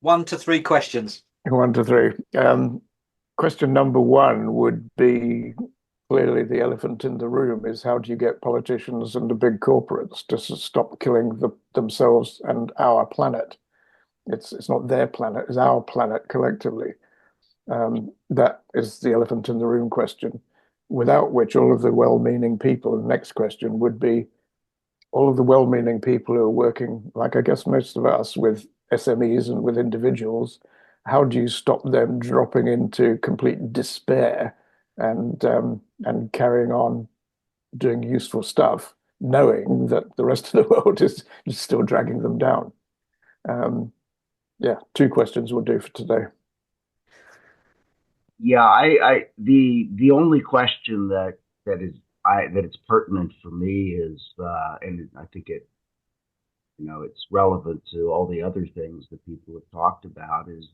One to three questions. One to three. Question number one would be clearly the elephant in the room is how do you get politicians and the big corporates to stop killing themselves and our planet? It's not their planet, it's our planet collectively. That is the elephant in the room question. Without which all of the well-meaning people, the next question would be all of the well-meaning people who are working, like I guess most of us, with SMEs and with individuals, how do you stop them dropping into complete despair and carrying on doing useful stuff, knowing that the rest of the world is still dragging them down? Um, yeah, two questions will do for today. Yeah, the only question that it's pertinent for me is, and I think it's relevant to all the other things that people have talked about is,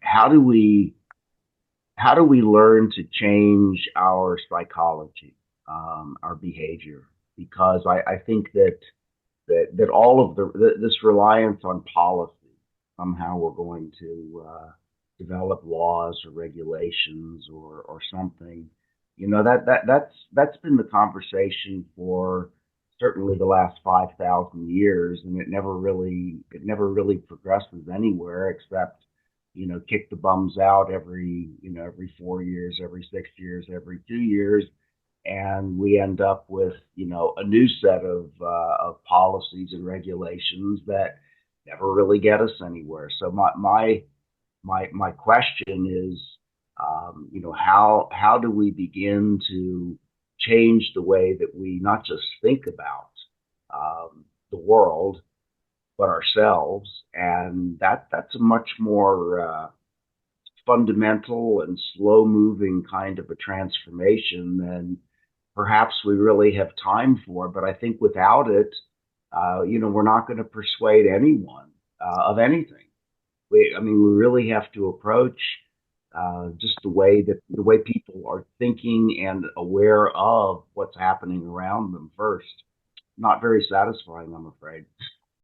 how do we learn to change our psychology, our behavior? Because I think that all of this reliance on policy, somehow we're going to develop laws or regulations or something. That's been the conversation for certainly the last 5,000 years, and it never really progresses anywhere except kick the bums out every 4 years, every 6 years, every 2 years, and we end up with a new set of policies and regulations that never really get us anywhere. So my question is, how do we begin to change the way that we not just think about the world but ourselves, and that's a much more fundamental and slow moving kind of a transformation than perhaps we really have time for. But I think without it, we're not going to persuade anyone of anything. I mean, we really have to approach just the way people are thinking and aware of what's happening around them first. Not very satisfying, I'm afraid.